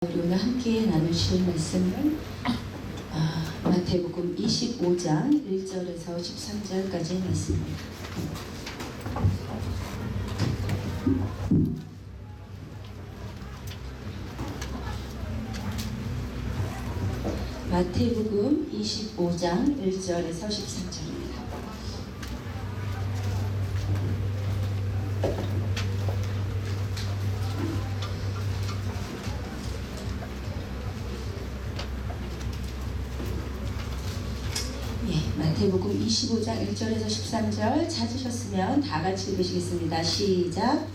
우리 오늘 함께 나누실 말씀은 마태복음 25장 1절에서 13절까지의 말씀입니다. 마태복음 25장 1절에서 13절입니다. 마태복음 25장 1절에서 13절 찾으셨으면 다 같이 읽으시겠습니다. 시작.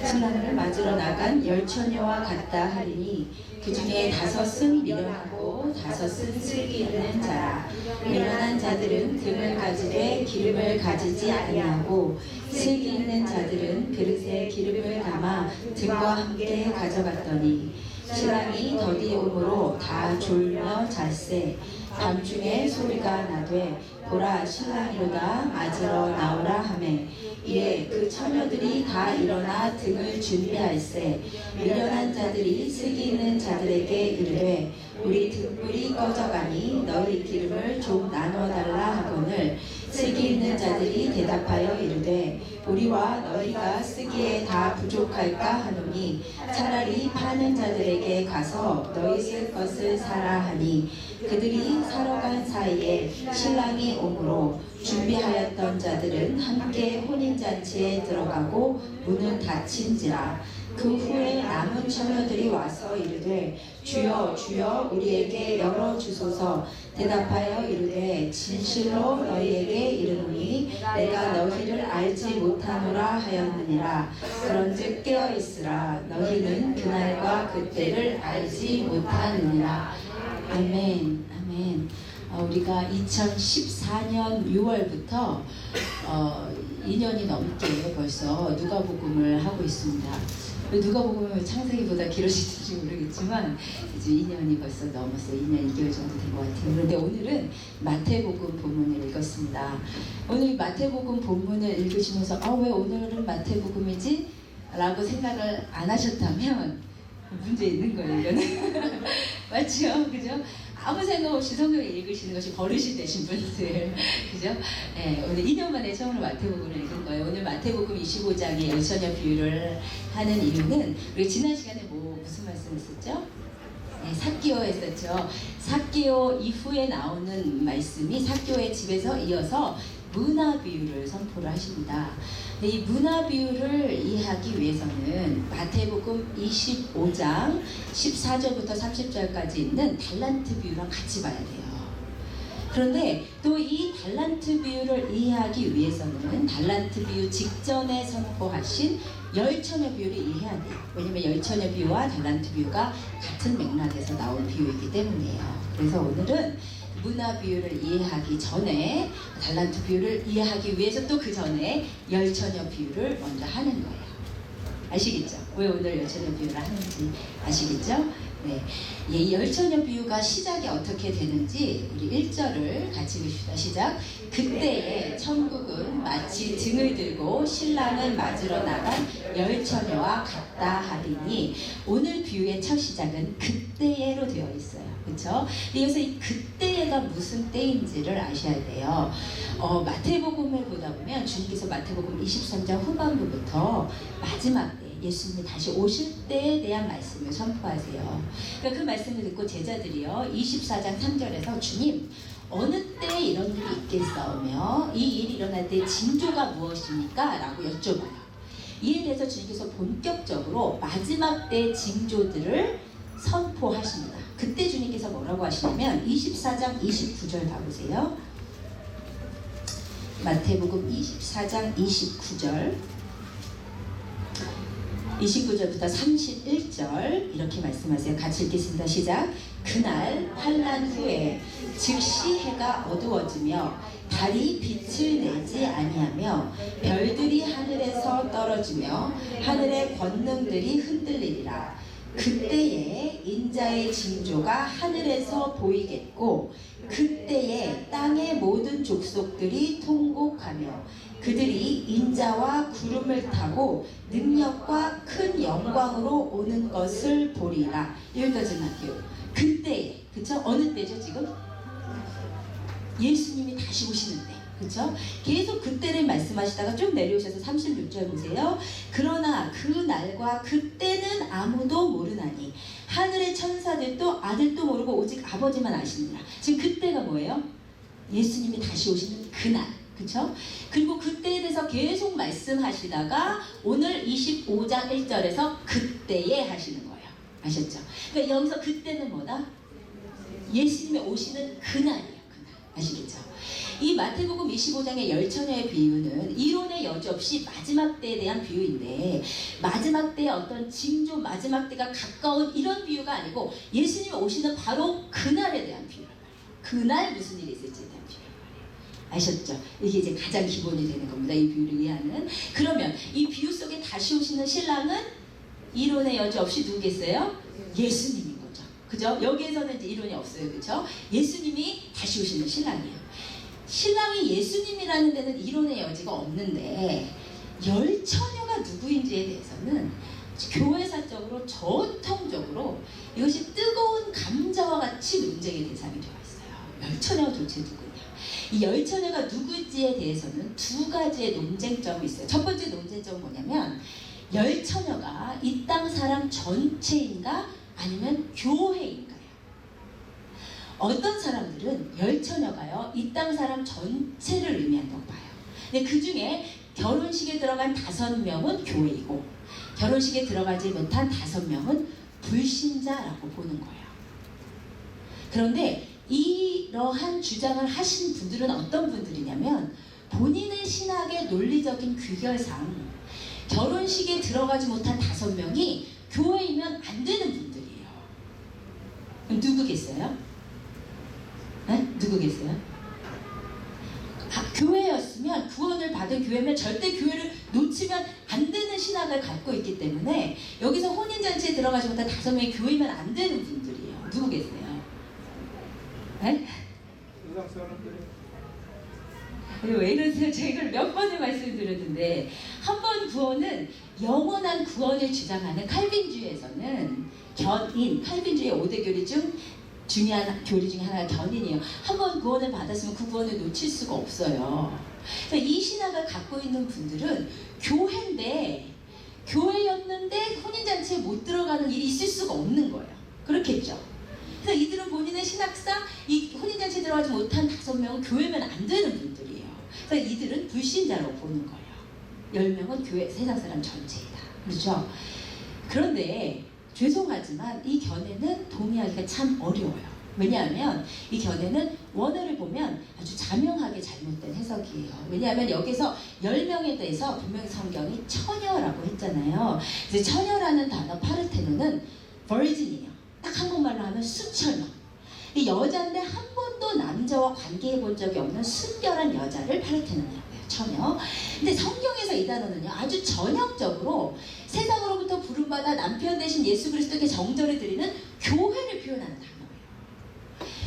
신랑을 맞으러 나간 열 처녀와 같다 하리니 그 중에 다섯은 미련하고 다섯은 슬기 있는 자라. 미련한 자들은 등을 가지되 기름을 가지지 아니하고 슬기 있는 자들은 그릇에 기름을 담아 등과 함께 가져갔더니 신랑이 더디 오므로 다 졸며 잤세. 밤중에 소리가 나되 보라 신랑이로다 맞으러 나오라 하매 이에 그 처녀들이 다 일어나 등을 준비할세. 미련한 자들이 슬기 있는 자들에게 이르되 우리 등불이 꺼져가니 너희 기름을 좀 나눠달라 하거늘 슬기 있는 자들이 대답하여 이르되 우리와 너희가 쓰기에 다 부족할까 하노니 차라리 파는 자들에게 가서 너희 쓸 것을 사라 하니 그들이 사러 간 사이에 신랑이 오므로 준비하였던 자들은 함께 혼인잔치에 들어가고 문은 닫힌지라. 그 후에 남은 처녀들이 와서 이르되 주여 주여 우리에게 열어주소서. 대답하여 이르되 진실로 너희에게 이르노니 내가 너희를 알지 못하노라 하였느니라. 그런즉 깨어있으라. 너희는 그날과 그때를 알지 못하느니라. 아멘. 아멘. 우리가 2014년 6월부터 2년이 넘게 벌써 누가복음을 하고 있습니다. 누가복음은 창세기보다 길어질지 모르겠지만 이제 2년이 벌써 넘었어요. 2년 2개월 정도 된 것 같아요. 그런데 오늘은 마태복음 본문을 읽었습니다. 오늘 마태복음 본문을 읽으시면서 왜 오늘은 마태복음이지? 라고 생각을 안 하셨다면 문제 있는 거예요. 이거는. 맞죠? 그죠? 아무 생각 없이 성경을 읽으시는 것이 버릇이 되신 분들. 그죠? 네, 오늘 2년 만에 처음으로 마태복음을 읽은 거예요. 오늘 마태복음 25장의 열처녀 비유를 하는 이유는 우리 지난 시간에 무슨 말씀 했었죠? 네, 삭개오 했었죠. 삭개오 이후에 나오는 말씀이 삭개오의 집에서 이어서 문화 비유를 선포를 하십니다. 이 문화 비유를 이해하기 위해서는 마태복음 25장 14절부터 30절까지 있는 달란트 비유랑 같이 봐야 돼요. 그런데 또 이 달란트 비유를 이해하기 위해서는 달란트 비유 직전에 선포하신 열처녀 비유를 이해해야 돼요. 왜냐면 열처녀 비유와 달란트 비유가 같은 맥락에서 나온 비유이기 때문이에요. 그래서 오늘은 문화 비유를 이해하기 전에 달란트 비유를 이해하기 위해서 또 그 전에 열처녀 비유를 먼저 하는 거예요. 아시겠죠? 왜 오늘 열처녀 비유를 하는지 아시겠죠? 네, 이 열처녀 비유가 시작이 어떻게 되는지 우리 1절을 같이 읽읍시다. 시작. 그때에 천국은 마치 등을 들고 신랑을 맞으러 나간 열처녀와 같다 하리니 오늘 비유의 첫 시작은 그때에로 되어 있어요. 그렇죠? 그래서 이 그때가 무슨 때인지를 아셔야 돼요. 마태복음을 보다 보면 주님께서 마태복음 23장 후반부부터 마지막 때 예수님이 다시 오실 때에 대한 말씀을 선포하세요. 그러니까 그 말씀을 듣고 제자들이요 24장 3절에서 주님 어느 때 이런 일이 있겠사오며 이 일이 일어날 때 징조가 무엇입니까? 라고 여쭤봐요. 이에 대해서 주님께서 본격적으로 마지막 때 징조들을 선포하십니다. 그때 주님께서 뭐라고 하시냐면 24장 29절 가보세요. 마태복음 24장 29절 29절부터 31절 이렇게 말씀하세요. 같이 읽겠습니다. 시작. 그날 환난 후에 즉시 해가 어두워지며 달이 빛을 내지 아니하며 별들이 하늘에서 떨어지며 하늘의 권능들이 흔들리리라. 그때에 인자의 징조가 하늘에서 보이겠고 그때에 땅의 모든 족속들이 통곡하며 그들이 인자와 구름을 타고 능력과 큰 영광으로 오는 것을 보리라. 여기까지는 할게요. 그때, 그쵸? 어느 때죠 지금? 예수님이 다시 오시는 때. 그쵸? 계속 그때를 말씀하시다가 좀 내려오셔서 36절 보세요. 그러나 그 날과 그때는 아무도 모르나니 하늘의 천사들도 아들도 모르고 오직 아버지만 아시느니라. 지금 그때가 뭐예요? 예수님이 다시 오시는 그날. 그쵸? 그리고 그때에 대해서 계속 말씀하시다가 오늘 25장 1절에서 그때에 하시는 거예요. 아셨죠? 그러니까 여기서 그때는 뭐다? 예수님이 오시는 그날이에요. 그날. 아시겠죠? 이 마태복음 25장의 열처녀의 비유는 이론의 여지 없이 마지막 때에 대한 비유인데, 마지막 때의 어떤 징조, 마지막 때가 가까운 이런 비유가 아니고 예수님이 오시는 바로 그날에 대한 비유란 말이에요. 그날 무슨 일이 있을지에 대한 비유란 말이에요. 아셨죠? 이게 이제 가장 기본이 되는 겁니다. 이 비유를 위하는. 그러면 이 비유 속에 다시 오시는 신랑은 이론의 여지 없이 누구겠어요? 예수님인 거죠. 그죠? 여기에서는 이제 이론이 없어요. 그죠? 예수님이 다시 오시는 신랑이에요. 신랑이 예수님이라는 데는 이론의 여지가 없는데, 열 처녀가 누구인지에 대해서는 교회사적으로 전통적으로 이것이 뜨거운 감자와 같이 논쟁의 대상이 되어 있어요. 열 처녀가 도대체 누구냐? 이 열 처녀가 누구지에 대해서는 두 가지의 논쟁점이 있어요. 첫 번째 논쟁점은 뭐냐면, 열 처녀가 이 땅 사람 전체인가 아니면 교회인가요? 어떤 사람들은 열 처녀가요, 이 땅 사람 전체를 의미한다고 봐요. 근데 그 중에 결혼식에 들어간 5명은 교회이고, 결혼식에 들어가지 못한 5명은 불신자라고 보는 거예요. 그런데 이러한 주장을 하신 분들은 어떤 분들이냐면, 본인의 신학의 논리적인 귀결상 결혼식에 들어가지 못한 5명이 교회이면 안 되는 분들이에요. 그럼 누구겠어요? 네? 누구겠어요? 교회였으면, 구원을 받은 교회면 절대 교회를 놓치면 안 되는 신학을 갖고 있기 때문에 여기서 혼인잔치에 들어가지 못한 5명이 교회면 안 되는 분들이에요. 누구겠어요? 네? 세상 사람들이. 왜 이러세요? 제가 이걸 몇 번을 말씀드렸는데, 한 번 구원은 영원한 구원을 주장하는 칼빈주의에서는 견인, 칼빈주의 5대 교리 중 중요한 교리 중에 하나가 견인이에요. 한 번 구원을 받았으면 그 구원을 놓칠 수가 없어요. 그래서 이 신학을 갖고 있는 분들은 교회인데, 교회였는데 혼인잔치에 못 들어가는 일이 있을 수가 없는 거예요. 그렇겠죠? 그래서 이들은 본인의 신학상 이 혼인잔치에 들어가지 못한 5명은 교회면 안 되는 분들이에요. 그래서 이들은 불신자로 보는 거예요. 10명은 교회, 세상 사람 전체이다. 그렇죠? 그런데 죄송하지만 이 견해는 동의하기가 참 어려워요. 왜냐하면 이 견해는 원어를 보면 아주 자명하게 잘못된 해석이에요. 왜냐하면 여기서 10명에 대해서 분명히 성경이 처녀라고 했잖아요. 이제 처녀라는 단어 파르테논은 virgin이에요. 딱 한국말로 하면 수처녀. 이 여자인데 한 번도 남자와 관계해 본 적이 없는 순결한 여자를 파르테논이라고 해요. 처녀. 근데 성경에서 이 단어는요, 아주 전형적으로 세상으로부터 부름받아 남편 대신 예수 그리스도께 정절을 드리는 교회를 표현하는 단어예요.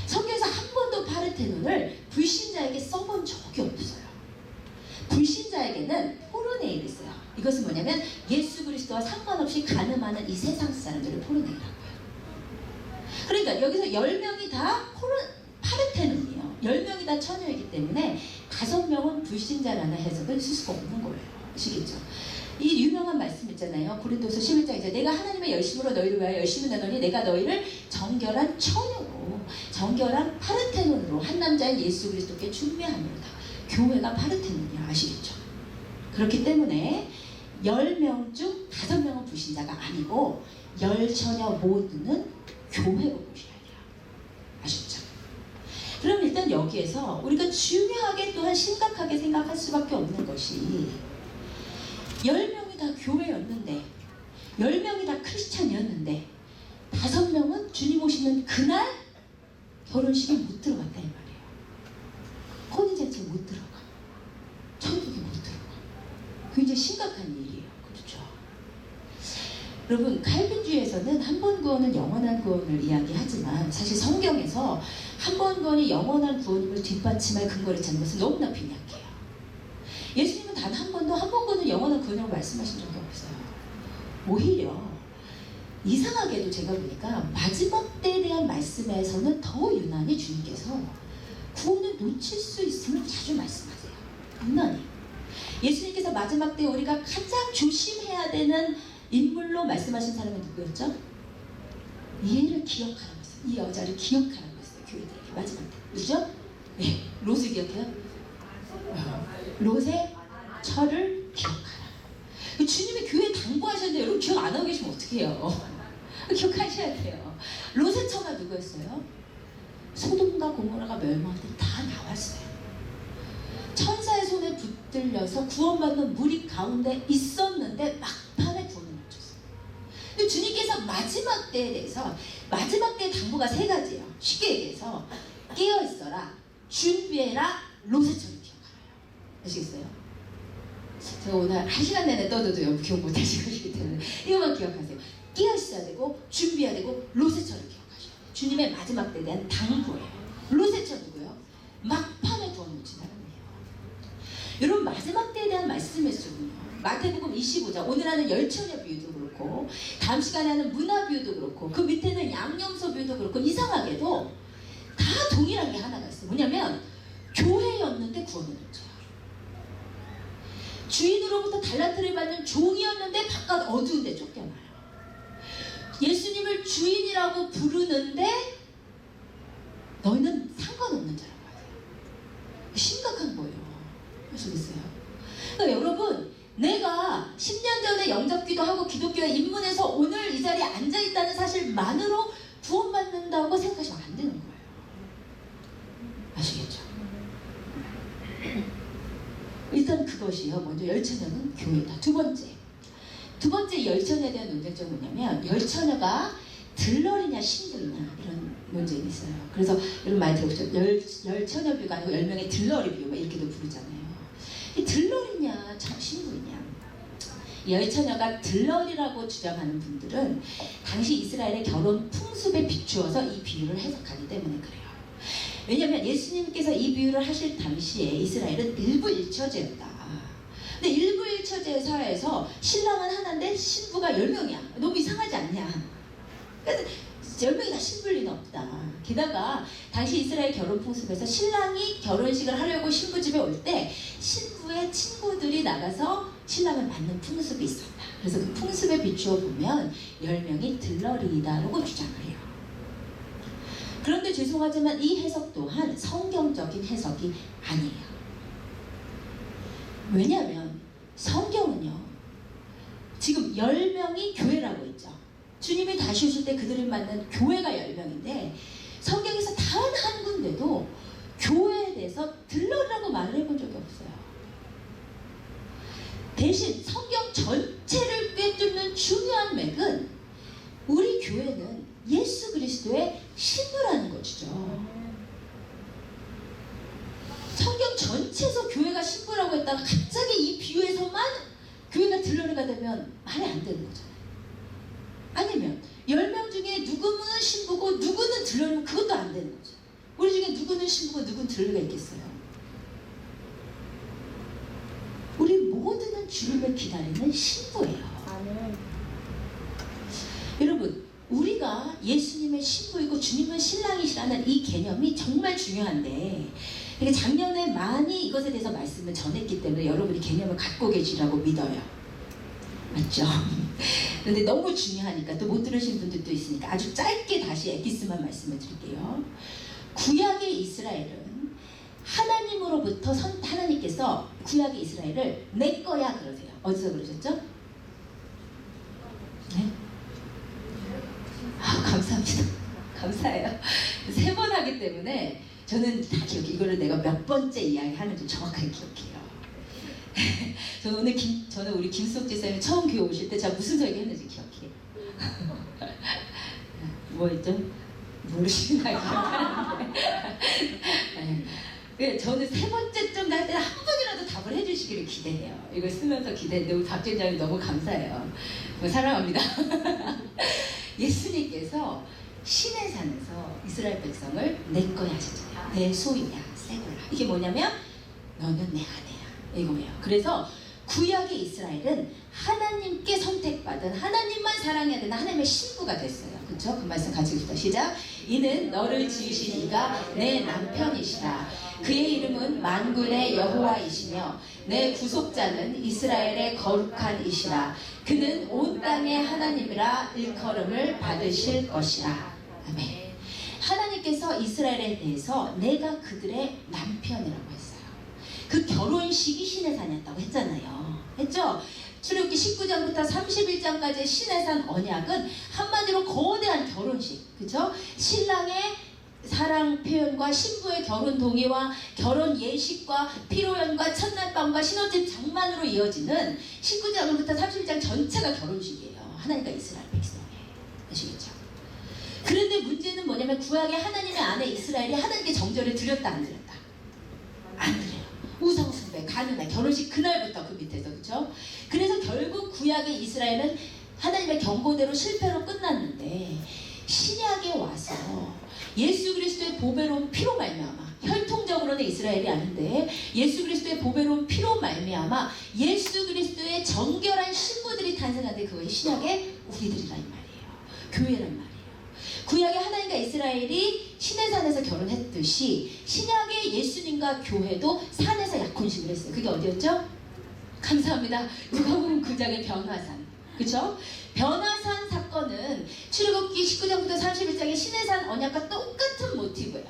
성경에서 한 번도 파르테논을 불신자에게 써본 적이 없어요. 불신자에게는 포르네이를 써요. 이것은 뭐냐면 예수 그리스도와 상관없이 간음하는 이 세상 사람들을 포르네이라고 해요. 그러니까 여기서 10명이 다 파르테논이에요. 10명이 다 처녀이기 때문에 5명은 불신자라는 해석을 쓸 수가 없는 거예요. 아시겠죠? 이 유명한 말씀 있잖아요. 고린도서 11장 이제 내가 하나님의 열심으로 너희를 위하여 열심히 나누니 내가 너희를 정결한 처녀로, 정결한 파르테논으로 한 남자인 예수 그리스도께 준비함이로다. 교회가 파르테논이야. 아시겠죠? 그렇기 때문에 10명 중 5명은 불신자가 아니고 10처녀 모두는 교회로 보셔야 돼요. 아셨죠? 그럼 일단 여기에서 우리가 중요하게 또한 심각하게 생각할 수밖에 없는 것이, 10명이 다 교회였는데, 10명이 다 크리스찬이었는데 5명은 주님 오시는 그날 결혼식에 못 들어갔다 이 말이에요. 혼인잔치에 못 들어가, 천국에 못 들어가. 굉장히 심각한 일이에요. 그렇죠? 여러분, 칼빈주의에서는 한 번 구원은 영원한 구원을 이야기하지만, 사실 성경에서 한 번 구원이 영원한 구원을 뒷받침할 근거를 찾는 것은 너무나 빈약해요. 예수님은 번도 한 번도 영원한 구원이라고 말씀하신 적이 없어요. 오히려 이상하게도 제가 보니까 마지막 때에 대한 말씀에서는 더 유난히 주님께서 구원을 놓칠 수 있음을 자주 말씀하세요. 유난히. 예수님께서 마지막 때 우리가 가장 조심해야 되는 인물로 말씀하신 사람은 누구였죠? 얘를 기억하라고 했어요. 이 여자를 기억하라고 했어요. 교회들에게 마지막 때. 그죠? 네. 롯을 기억해요? 롯의 처를 기억하라. 주님이 교회에 당부하셨는데 여러분 기억 안 하고 계시면 어떡해요? 기억하셔야 돼요. 롯의 처가 누구였어요? 소돔과 고모라가 멸망할 때 다 나왔어요. 천사의 손에 붙들려서 구원받는 무리 가운데 있었는데 막판에 구원을 놓쳤어요. 근데 주님께서 마지막 때에 대해서 마지막 때의 당부가 세 가지예요. 쉽게 얘기해서 깨어있어라, 준비해라, 롯의 처를 기억하라요. 아시겠어요? 제가 오늘 1시간 내내 떠들어도 여러분 기억 못하시고 있기 때문에 이것만 기억하세요. 깨어있어야 되고 준비해야 되고 롯의 처를 기억하셔야 돼요. 주님의 마지막 때에 대한 당부예요. 롯의 처 누구요? 막판에 구원 놓친다는 거예요. 여러분 마지막 때에 대한 말씀이었군요. 마태복음 25장 오늘 하는 열처녀 비유도 그렇고 다음 시간에 하는 문화 비유도 그렇고 그 밑에는 양념소 비유도 그렇고 이상하게도 다 동일한 게 하나가 있어요. 뭐냐면 교회였는데 구원을 놓쳐요. 주인으로부터 달란트를 받는 종이었는데 바깥 어두운 데 쫓겨나요. 예수님을 주인이라고 부르는데 너희는 상관없는 자라고 하세요. 심각한 거예요. 아시겠어요? 그러니까 여러분 내가 10년 전에 영접기도 하고 기독교에 입문해서 오늘 이 자리에 앉아있다는 사실만으로 구원받는다고 생각하시면 안 되는 거예요. 아시겠죠? 일단 그것이요. 먼저 열처녀는 교회다. 두 번째 열처녀에 대한 논쟁점은 뭐냐면 열처녀가 들러리냐 신부냐 이런 논쟁이 있어요. 그래서 여러분 많이 들어보셨죠? 열처녀 비유가 아니고 10명의 들러리 비유 이렇게도 부르잖아요. 이 들러리냐 신부냐. 열처녀가 들러리라고 주장하는 분들은 당시 이스라엘의 결혼 풍습에 비추어서 이 비유를 해석하기 때문에 그래요. 왜냐하면 예수님께서 이 비유를 하실 당시에 이스라엘은 일부일처제였다. 근데 일부일처제 사회에서 신랑은 하나인데 신부가 10명이야. 너무 이상하지 않냐? 그래서 10명이 다 신부일 리는 없다. 게다가 당시 이스라엘 결혼 풍습에서 신랑이 결혼식을 하려고 신부 집에 올 때 신부의 친구들이 나가서 신랑을 맞는 풍습이 있었다. 그래서 그 풍습에 비추어 보면 10명이 들러리이다라고 주장을 해요. 그런데 죄송하지만 이 해석 또한 성경적인 해석이 아니에요. 왜냐하면 성경은요 지금 10명이 교회라고 했죠. 주님이 다시 오실 때 그들을 만난 교회가 10명인데 성경에서 단 한 군데도 교회에 대해서 들러라고 말을 해본 적이 없어요. 대신 성경 전체를 꿰뚫는 중요한 맥은 우리 교회는 예수 그리스도의 신부라는 것이죠. 성경 전체에서 교회가 신부라고 했다가 갑자기 이 비유에서만 교회가 들러리가 되면 말이 안 되는 거잖아요. 아니면 10명 중에 누구는 신부고 누구는 들러리면 그것도 안 되는 거죠. 우리 중에 누구는 신부고 누구는 들러리가 있겠어요? 우리 모두는 주님을 기다리는 신부예요. 아멘. 여러분 우리가 예수님의 신부이고 주님은 신랑이시라는 이 개념이 정말 중요한데 작년에 많이 이것에 대해서 말씀을 전했기 때문에 여러분이 개념을 갖고 계시라고 믿어요. 맞죠? 그런데 너무 중요하니까 또 못 들으신 분들도 있으니까 아주 짧게 다시 엑기스만 말씀을 드릴게요. 구약의 이스라엘은 하나님으로부터 하나님께서 구약의 이스라엘을 내 거야 그러세요. 어디서 그러셨죠? 네? 아, 감사합니다. 감사해요. 3번 하기 때문에 저는 다 기억해요. 이거를 내가 몇 번째 이야기 하는지 정확하게 기억해요. 저는 우리 김수옥 지사님이 처음 교회 오실 때 제가 무슨 설교 했는지 기억해요. 뭐였죠? 모르시나요? 네. 저는 3번째쯤 할 때는 한 번이라도 답을 해주시기를 기대해요. 이걸 쓰면서 기대했는데 우리 박진장님 너무 감사해요. 사랑합니다. 예수님께서 신의 산에서 이스라엘 백성을 내 거야 하셨잖아요. 내 소유야, 새거야. 이게 뭐냐면 너는 내 아내야 이거예요. 그래서 구약의 이스라엘은 하나님께 선택받은, 하나님만 사랑해야 되는 하나님의 신부가 됐어요. 그렇죠? 그 말씀 같이 읽읍시다. 시작. 이는 너를 지으신 이가 내 남편이시라. 그의 이름은 만군의 여호와이시며 내 구속자는 이스라엘의 거룩한 이시라. 그는 온 땅의 하나님이라 일컬음을 받으실 것이라. 아멘. 하나님께서 이스라엘에 대해서 내가 그들의 남편이라고 했어요. 그 결혼식이 시내산이었다고 했잖아요. 했죠? 출애굽기 19장부터 31장까지의 시내산 언약은 한마디로 거대한 결혼식. 그죠? 신랑의 사랑 표현과 신부의 결혼 동의와 결혼 예식과 피로연과 첫날밤과 신혼집 장만으로 이어지는 19장부터 31장 전체가 결혼식이에요. 하나님과 이스라엘 백성에. 아시겠죠? 그런데 문제는 뭐냐면 구약의 하나님의 아내 이스라엘이 하나님께 정절을 드렸다 안 드렸다? 안 드려요. 우상숭배, 가늠해, 결혼식 그날부터 그 밑에서. 그렇죠? 그래서 결국 구약의 이스라엘은 하나님의 경고대로 실패로 끝났는데 신약에 와서 예수 그리스도의 보배로운 피로 말미암아, 혈통적으로는 이스라엘이 아닌데 예수 그리스도의 보배로운 피로 말미암아 예수 그리스도의 정결한 신부들이 탄생하는데 그것이 신약의 우리들이란 말이에요. 교회란 말이에요. 구약의 하나님과 이스라엘이 시내산에서 결혼했듯이 신약의 예수님과 교회도 산에서 약혼식을 했어요. 그게 어디였죠? 감사합니다. 누가복음 9장의 변화산. 그쵸? 변화산 사건은 출애굽기 19장부터 31장의 시내산 언약과 똑같은 모티브예요.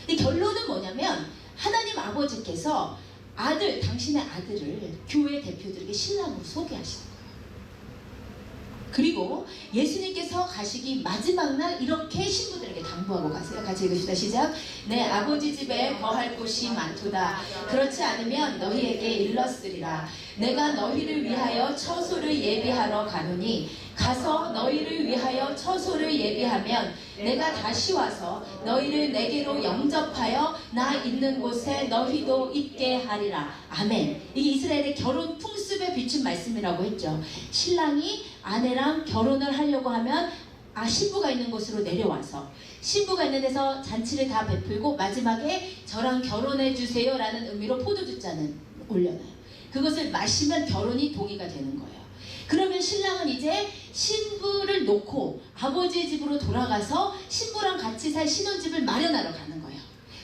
근데 결론은 뭐냐면 하나님 아버지께서 당신의 아들을 교회 대표들에게 신랑으로 소개하시는 거예요. 그리고 예수님께서 가시기 마지막 날 이렇게 신부들에게 당부하고 가세요. 같이 읽읍시다. 시작. 내 아버지 집에 거할 곳이 많도다. 그렇지 않으면 너희에게 일렀으리라. 내가 너희를 위하여 처소를 예비하러 가노니 가서 너희를 위하여 처소를 예비하면 내가 다시 와서 너희를 내게로 영접하여 나 있는 곳에 너희도 있게 하리라. 아멘. 이게 이스라엘의 결혼 풍습에 비춘 말씀이라고 했죠. 신랑이 아내랑 결혼을 하려고 하면 신부가 있는 곳으로 내려와서 신부가 있는 데서 잔치를 다 베풀고 마지막에 저랑 결혼해 주세요 라는 의미로 포도주 잔을 올려놔요. 그것을 마시면 결혼이 동의가 되는 거예요. 그러면 신랑은 이제 신부를 놓고 아버지의 집으로 돌아가서 신부랑 같이 살 신혼집을 마련하러 가는 거예요.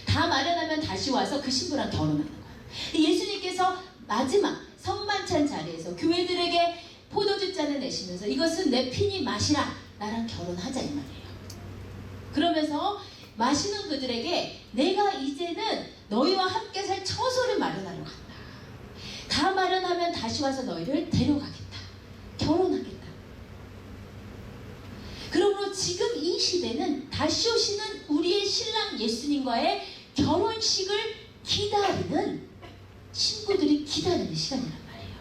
다 마련하면 다시 와서 그 신부랑 결혼하는 거예요. 예수님께서 마지막 성만찬 자리에서 교회들에게 포도주 잔을 내시면서 이것은 내 피니 마시라. 나랑 결혼하자 이 말이에요. 그러면서 마시는 그들에게 내가 이제는 너희와 함께 살 처소를 마련하러 간다. 다 마련하면 다시 와서 너희를 데려가겠다. 결혼하겠다. 그러므로 지금 이 시대는 다시 오시는 우리의 신랑 예수님과의 결혼식을 기다리는 신부들이 기다리는 시간이란 말이에요.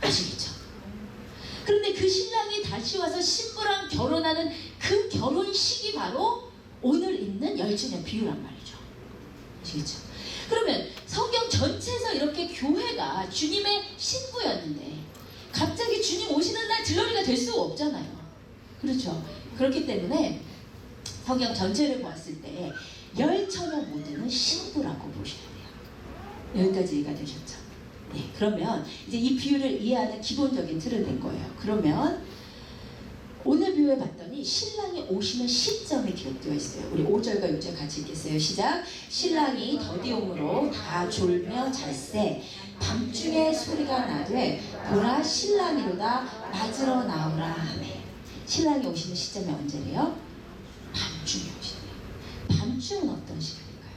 아시겠죠? 그런데 그 신랑이 다시 와서 신부랑 결혼하는 그 결혼식이 바로 오늘 있는 열주년 비유란 말이죠. 아시겠죠? 그러면 성경 전체에서 이렇게 교회가 주님의 신부였는데 갑자기 주님 오시는 날 들러리가 될 수가 없잖아요. 그렇죠? 그렇기 때문에 성경 전체를 보았을 때 열처녀 모두는 신부라고 보셔야 돼요. 여기까지 이해가 되셨죠? 네, 그러면 이제 이 비유를 이해하는 기본적인 틀을 낸 거예요. 그러면 오늘 비유에 봤더니 신랑이 오시는 시점이 기록되어 있어요. 우리 5절과 6절 같이 읽겠어요. 시작. 신랑이 더디옴으로 다 졸며 잘세 밤중에 소리가 나되 보라 신랑이로다 맞으러 나오라 하네. 신랑이 오시는 시점이 언제래요? 밤중에 오시네요. 밤중은 어떤 시간일까요?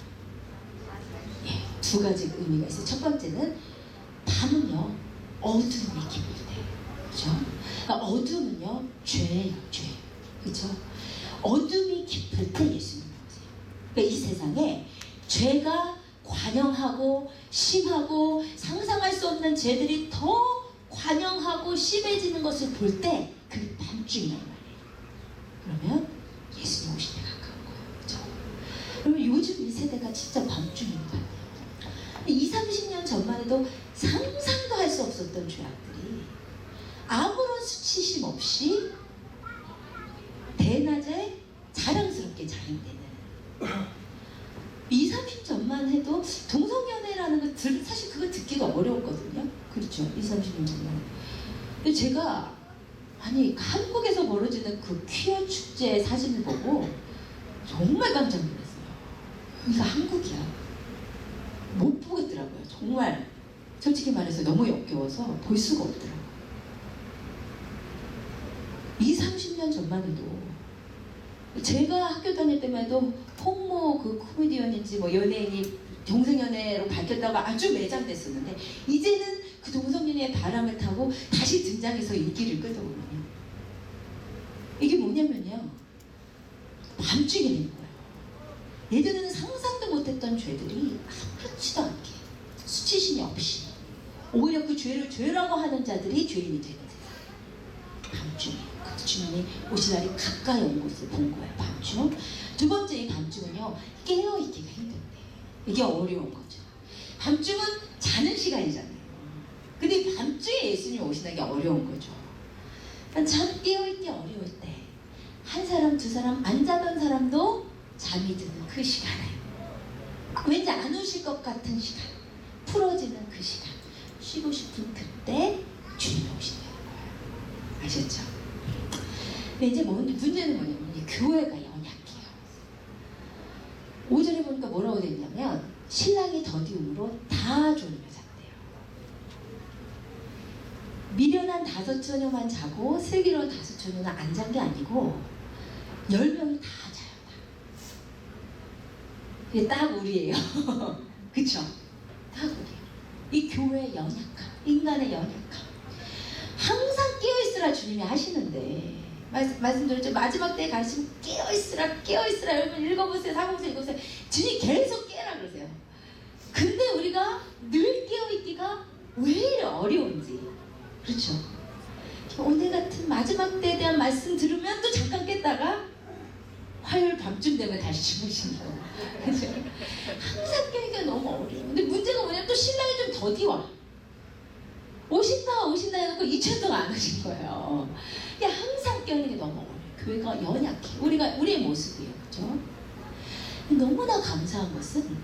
예, 두 가지 의미가 있어요. 첫 번째는 밤은요 어둠이 깊을 때, 그렇죠? 그러니까 어둠은요 죄예요, 죄, 그렇죠? 어둠이 깊을 때 예수님 나오세요. 그러니까 이 세상에 죄가 관영하고 심하고 상상할 수 없는 죄들이 더 관영하고 심해지는 것을 볼 때 그게 밤중이란 말이에요. 그러면 예수님 오실 때 가까운 거예요, 그렇죠? 그러면 요즘 이 세대가 진짜 밤중인 것 같아요. 20, 30년 전만 해도 상상도 할 수 없었던 죄악들이 아무런 수치심 없이 대낮에 자랑스럽게 자행되는 20, 30 전만 해도 동성연애라는 거 사실 그거 듣기가 어려웠거든요. 그렇죠? 그렇죠? 20-30년 전만. 근데 제가 아니 한국에서 벌어지는 그 퀴어 축제 사진을 보고 정말 깜짝 놀랐어요. 여기가 한국이야. 못 보겠더라고요. 정말 솔직히 말해서 너무 역겨워서 볼 수가 없더라고요. 20-30년 전만 해도 제가 학교 다닐 때만 해도 홍모 그 코미디언인지 뭐 연예인이 동성연애로 밝혔다고 아주 매장됐었는데 이제는 그 동성연애의 바람을 타고 다시 등장해서 인기를 끌어오르네요. 이게 뭐냐면요, 밤중에 되는 거예요. 예전에는 상상도 못했던 죄들이 아무렇지도 않게 수치심이 없이 오히려 그 죄를 죄라고 하는 자들이 죄인이 되는 세상. 밤중에 그 주님이 오실 날이 가까이 온 것을 본 거예요. 밤중. 두 번째, 이 밤중은요, 깨어있기가 힘든데 이게 어려운 거죠. 밤중은 자는 시간이잖아요. 근데 밤중에 예수님이 오신다는 게 어려운 거죠. 참 깨어있기 어려울 때 한 사람 두 사람 안 자던 사람도 잠이 드는 그 시간에 왠지 안 오실 것 같은 시간, 풀어지는 그 시간, 쉬고 싶은 그때 주님이 오신다는 거예요. 아셨죠? 근데 이제 문제는 뭐냐면 이 교회가 연약해요. 5절에 보니까 뭐라고 돼 있냐면 신랑이 더디움으로 다 졸음에 잤대요. 미련한 5처녀만 자고 슬기로운 5처녀는 안 잔 게 아니고 10명이 다 자요. 이게 딱 우리예요. 그쵸? 딱 우리예요. 이 교회의 연약함, 인간의 연약함. 항상 깨어있으라 주님이 하시는데 말씀드렸죠. 마지막 때에 가시면 깨어있으라 깨어있으라. 여러분 읽어보세요. 사복음서 읽어보세요. 주님이 계속 깨라 그러세요. 근데 우리가 늘 깨어있기가 왜 이래 어려운지. 그렇죠? 오늘 같은 마지막 때에 대한 말씀 들으면 또 잠깐 깼다가 화요일 밤쯤 되면 다시 주무신다고. 항상 깨기가 너무 어려워. 근데 문제가 뭐냐면 또 신랑이 좀 더디와. 오신다 해놓고 2천 동안 안 오신 거예요. 그러니까 항상 깨는 게 너무 어려워요. 교회가 연약해. 우리의 모습이에요. 그죠? 너무나 감사한 것은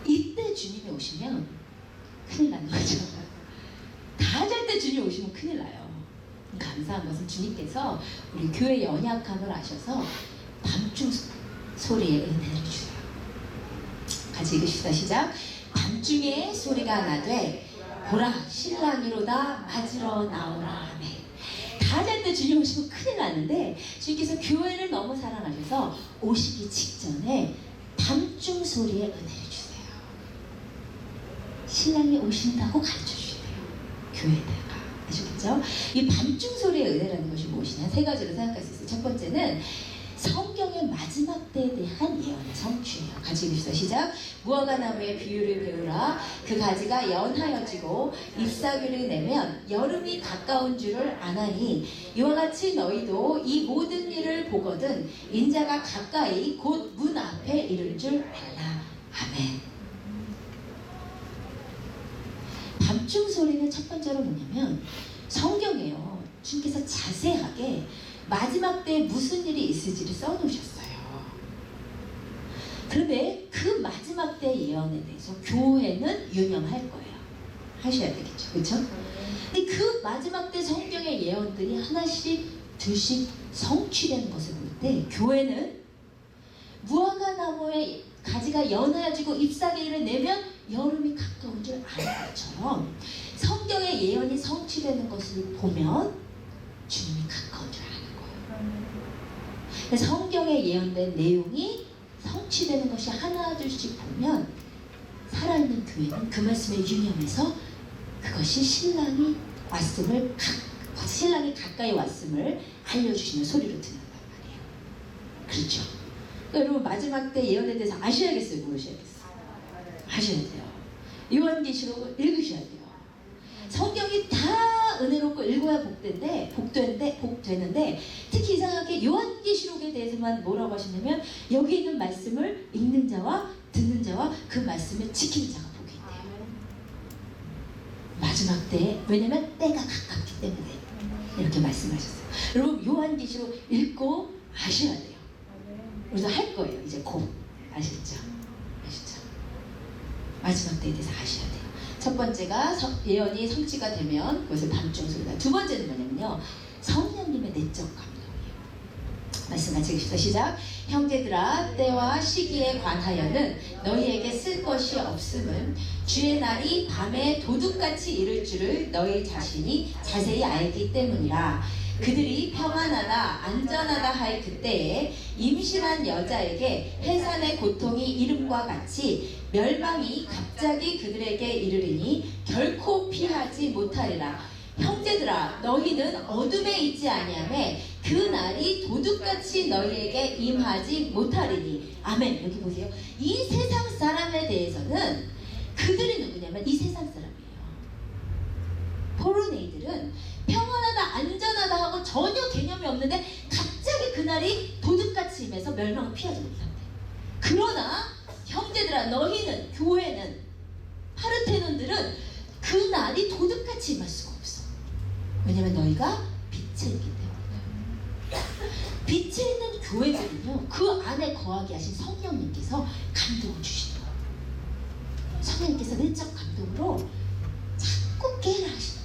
이때 주님이 오시면 큰일 나는 거죠. 다 잘 때 주님이 오시면 큰일 나요. 감사한 것은 주님께서 우리 교회의 연약함을 아셔서 밤중 소리에 은혜를 주세요. 같이 읽으시다 시작. 밤중에 소리가 나되 보라 신랑이로다 맞으러 나오라. 아멘. 다 잘 때 주님 오시면 큰일 나는데 주님께서 교회를 너무 사랑하셔서 오시기 직전에 밤중 소리에 은혜를 주세요. 신랑이 오신다고 가르쳐 주시대요. 교회에다가. 아시겠죠? 이 밤중 소리의 은혜라는 것이 무엇이냐? 3가지로 생각할 수 있어요. 첫 번째는 성경의 마지막 때에 대한 예언의 성취예요. 같이 읽읍시다. 시작. 무화과 나무의 비유를 배우라. 그 가지가 연하여지고 잎사귀를 내면 여름이 가까운 줄을 아나니 이와 같이 너희도 이 모든 일을 보거든 인자가 가까이 곧 문 앞에 이를 줄 알라. 아멘. 밤중 소리는 첫 번째로 뭐냐면 성경에요. 주님께서 자세하게 마지막 때에 무슨 일이 있을지를 써놓으셨어요. 그런데 그 마지막 때 예언에 대해서 교회는 유념할 거예요. 하셔야 되겠죠. 그렇죠? 근데 그 마지막 때 성경의 예언들이 하나씩 둘씩 성취되는 것을 볼 때 교회는 무화과 나무의 가지가 연하여지고 잎사귀를 내면 여름이 가까운 줄 아는 것처럼 성경의 예언이 성취되는 것을 보면 주님이 가까운 줄 아는 거예요. 성경에 예언된 내용이 성취되는 것이 하나 둘씩 보면 살아있는 교회는 그 말씀을 유념해서 그것이 신랑이 왔음을 신랑이 가까이 왔음을 알려주시는 소리로 듣는단 말이에요. 그렇죠? 그러니까 여러분 마지막 때 예언에 대해서 아셔야겠어요? 모르셔야겠어요? 아셔야 돼요. 요한계시록을 읽으셔야 돼요. 성경이 다 은혜롭고 읽어야 복되는데 특히 이상하게 요한계시록에 대해서만 뭐라고 하시냐면 여기 있는 말씀을 읽는 자와 듣는 자와 그 말씀을 지키는 자가 복이 있대요. 마지막 때에 왜냐면 때가 가깝기 때문에 이렇게 말씀하셨어요. 여러분 요한계시록 읽고 아셔야 돼요. 그래서 할 거예요. 이제 곧 아시죠? 아시죠? 마지막 때에 대해서 아셔야 돼요. 첫 번째가 예언이 성취가 되면 그것을 밤중 소리다. 두 번째는 뭐냐면요, 성령님의 내적 감동이에요. 말씀 같이 읽읍시다. 시작. 형제들아, 때와 시기에 관하여는 너희에게 쓸 것이 없음은 주의 날이 밤에 도둑같이 이를 줄을 너희 자신이 자세히 알기 때문이라. 그들이 평안하다 안전하다 할 그때에 임신한 여자에게 해산의 고통이 이름과 같이 멸망이 갑자기 그들에게 이르리니 결코 피하지 못하리라. 형제들아, 너희는 어둠에 있지 아니하매 그 날이 도둑같이 너희에게 임하지 못하리니. 아멘. 여기 보세요. 이 세상 사람에 대해서는 그들이 누구냐면 이 세상 사람이에요. 포로네이들은 평안하다 안전하다 하고 전혀 개념이 없는데 갑자기 그날이 도둑같이 임해서 멸망을 피하지 못한대. 그러나 형제들아, 너희는, 교회는, 파르테논들은 그날이 도둑같이 임할 수가 없어. 왜냐면 너희가 빛에 있기 때문이다. 빛에 있는 교회들은요, 그 안에 거하게 하신 성령님께서 감동을 주시는 거예요. 성령님께서 내적 감동으로 자꾸 깨라 하시는 거예요.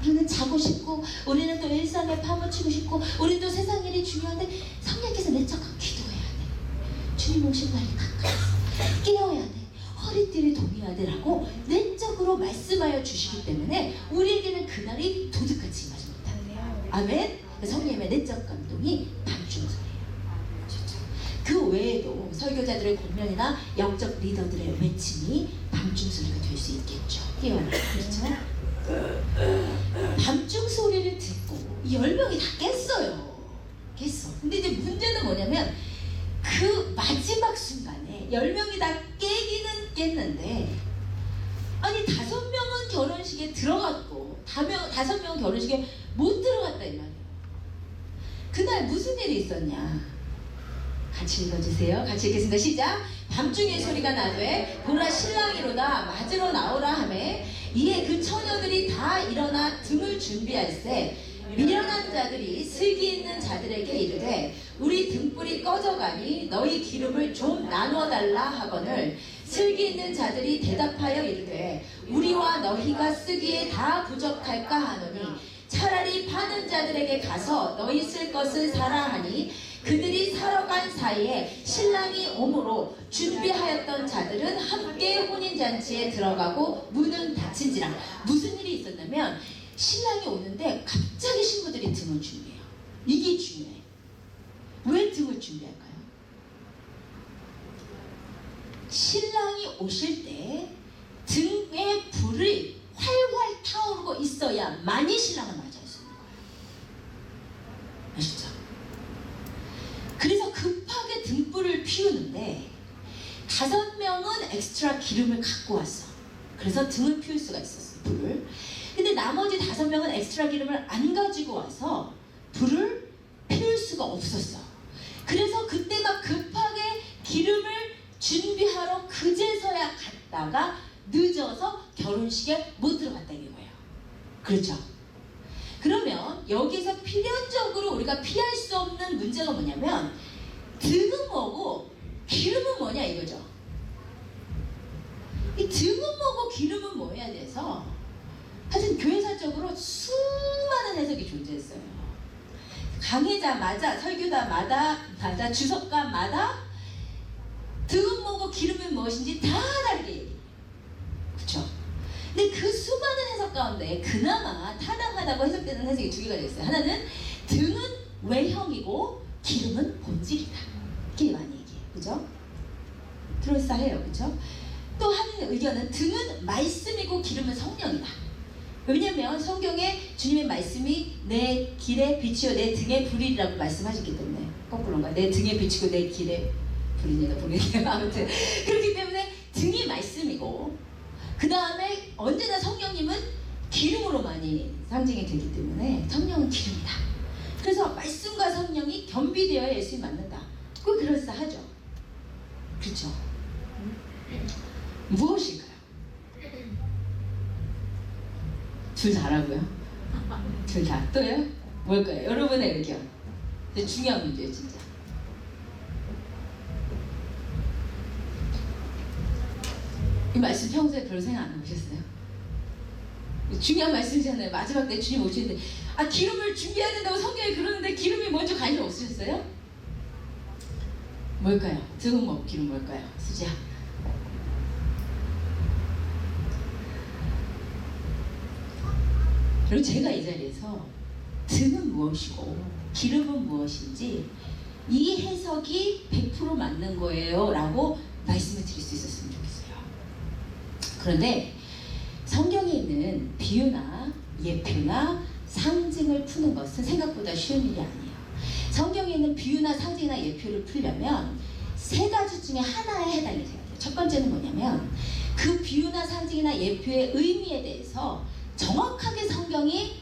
우리는 자고 싶고, 우리는 또 일상에 파묻히고 싶고, 우리는 또 세상 일이 중요한데 성령께서 내적 기도해야 돼. 주님 오실 날이 가까웠어. 깨어야 돼. 허리띠를 동여야 되라고 내적으로 말씀하여 주시기 때문에 우리에게는 그날이 도둑같이 임하지 못한대요. 아멘. 성령님의 내적 감동이 밤중소리예요. 그 외에도 설교자들의 권면이나 영적 리더들의 외침이 밤중소리가 될 수 있겠죠. 깨어나. 그렇죠? 밤중 소리를 듣고 10명이 다 깼어요. 깼어. 근데 이제 문제는 뭐냐면 그 마지막 순간에 10명이 다 깨기는 깼는데, 아니 5명은 결혼식에 들어갔고 5명은 결혼식에 못 들어갔다 이 말이에요. 그날 무슨 일이 있었냐? 같이 읽어주세요. 같이 읽겠습니다. 시작. 밤중에 소리가 나되 보라 신랑이로다 맞으러 나오라 하매 이에 그 처녀들이 다 일어나 등을 준비할세 미련한 자들이 슬기 있는 자들에게 이르되 우리 등불이 꺼져가니 너희 기름을 좀 나눠달라 하거늘 슬기 있는 자들이 대답하여 이르되 우리와 너희가 쓰기에 다 부족할까 하노니 차라리 파는 자들에게 가서 너희 쓸 것을 사라 하니 그들이 사러 간 사이에 신랑이 오므로 준비하였던 자들은 함께 혼인잔치에 들어가고 문은 닫힌지라. 무슨 일이 있었냐면 신랑이 오는데 갑자기 신부들이 등을 준비해요. 이게 중요해. 왜 등을 준비할까요? 신랑이 오실 때 등에 불이 활활 타오르고 있어야만이 신랑을 맞이할 수 있는 거예요. 아시죠? 그래서 급하게 등불을 피우는데 5명은 엑스트라 기름을 갖고 왔어. 그래서 등을 피울 수가 있었어, 불을. 근데 나머지 5명은 엑스트라 기름을 안 가지고 와서 불을 피울 수가 없었어. 그래서 그때 막 급하게 기름을 준비하러 그제서야 갔다가 늦어서 결혼식에 못 들어갔다 이거예요. 그렇죠? 그러면 여기서 필연적으로 우리가 피할 수 없는 문제가 뭐냐면 등은 뭐고 기름은 뭐냐 이거죠. 이 등은 뭐고 기름은 뭐야 돼서 하여튼 교회사적으로 수많은 해석이 존재했어요. 강의자마다 설교자마다 주석가마다 등은 뭐고 기름은 무엇인지 다 다르게 얘기해요. 그렇죠? 근데 그 수많은 해석 가운데 그나마 타당하다고 해석되는 해석이 2개가 있어요. 하나는 등은 외형이고 기름은 본질이다. 이렇게 많이 얘기해요. 그죠? 그럴싸해요. 그죠? 또 한 의견은 등은 말씀이고 기름은 성령이다. 왜냐면 성경에 주님의 말씀이 내 길에 빛이요 내 등에 불이라고 말씀하셨기 때문에. 거꾸로인가? 내 등에 빛이고 내 길에 불이니까 모르겠네요. 아무튼 그렇기 때문에 등이 말씀이고 그 다음에 언제나 성령님은 기름으로 많이 상징이 되기 때문에 성령은 기름이다. 그래서 말씀과 성령이 겸비되어야 예수님 만난다. 그거 그럴싸하죠. 그렇죠? 무엇일까요? 둘 다라고요? 둘 다. 또요? 뭘까요? 여러분의 의견. 중요한 문제예요 진짜. 이 말씀 평소에 별로 생각 안 해보셨어요? 중요한 말씀이잖아요. 마지막 때 주님 오시는데 기름을 준비해야 된다고 성경에 그러는데 기름이 먼저 관심 없으셨어요? 뭘까요? 등은 기름 뭘까요? 수지야. 그리고 제가 이 자리에서 등은 무엇이고 기름은 무엇인지 이 해석이 100% 맞는 거예요 라고 말씀을 드릴 수 있었으면 좋겠어요. 그런데 성경에 있는 비유나 예표나 상징을 푸는 것은 생각보다 쉬운 일이 아니에요. 성경에 있는 비유나 상징이나 예표를 풀려면 세 가지 중에 하나에 해당이 돼야 돼요. 첫 번째는 뭐냐면 그 비유나 상징이나 예표의 의미에 대해서 정확하게 성경이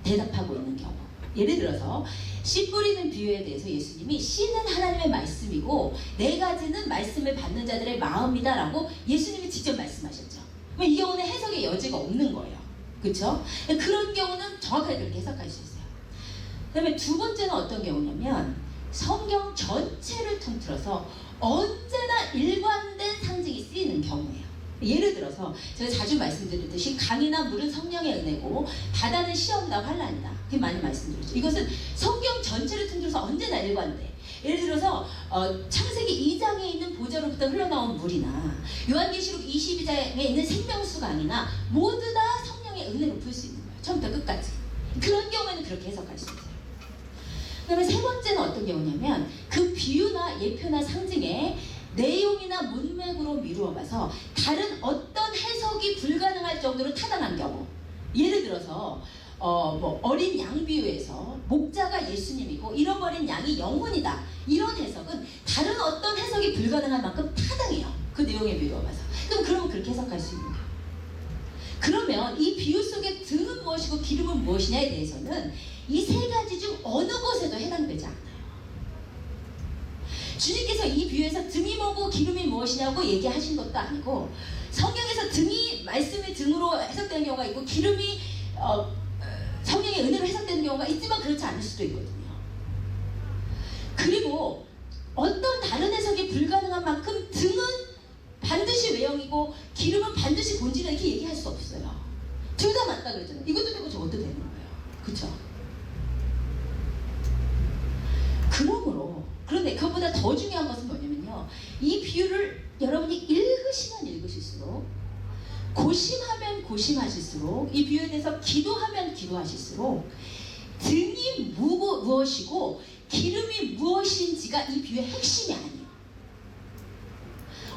대답하고 있는 경우. 예를 들어서 씨 뿌리는 비유에 대해서 예수님이 씨는 하나님의 말씀이고 네 가지는 말씀을 받는 자들의 마음이다 라고 예수님이 직접 말씀하셨죠. 이 경우는 해석의 여지가 없는 거예요. 그렇죠? 그런 경우는 정확하게 그렇게 해석할 수 있어요. 그 다음에 두 번째는 어떤 경우냐면 성경 전체를 통틀어서 언제나 일관된 상징이 쓰이는 경우예요. 예를 들어서 제가 자주 말씀드렸듯이 강이나 물은 성령의 은혜고 바다는 시험이다 환난이다. 그게 많이 말씀드렸죠. 이것은 성경 전체를 통틀어서 언제나 일관돼. 예를 들어서 창세기 2장에 있는 보좌로부터 흘러나온 물이나 요한계시록 22장에 있는 생명수강이나 모두 다 성령의 은혜로 풀 수 있는 거예요. 처음부터 끝까지. 그런 경우에는 그렇게 해석할 수 있어요. 그 다음에 세 번째는 어떤 경우냐면 그 비유나 예표나 상징에 내용이나 문맥으로 미루어봐서 다른 어떤 해석이 불가능할 정도로 타당한 경우. 예를 들어서 어린 양 비유에서 목자가 예수님이고 잃어버린 양이 영혼이다. 이런 해석은 다른 어떤 해석이 불가능할 만큼 타당해요. 그 내용에 미루어봐서. 그러면 그렇게 해석할 수 있는 거예요. 그러면 이 비유 속의 등은 무엇이고 기름은 무엇이냐에 대해서는 이 세 가지 중 어느 곳에도 해당되지 않아요. 주님께서 이 비유에서 등이 뭐고 기름이 무엇이냐고 얘기하신 것도 아니고 성경에서 등이 말씀의 등으로 해석되는 경우가 있고 기름이 성령의 은혜로 해석되는 경우가 있지만 그렇지 않을 수도 있거든요. 그리고 어떤 다른 해석이 불가능한 만큼 등은 반드시 외형이고 기름은 반드시 본질이다 이렇게 얘기할 수 없어요. 둘 다 맞다 그랬잖아요. 이것도 되고 저것도 되는 거예요. 그렇죠? 그런데 그것보다 더 중요한 것은 뭐냐면요. 이 비유를 여러분이 읽으시면 읽으실수록 고심하면 고심하실수록 이 비유에 대해서 기도하면 기도하실수록 등이 무엇이고 기름이 무엇인지가 이 비유의 핵심이 아니에요.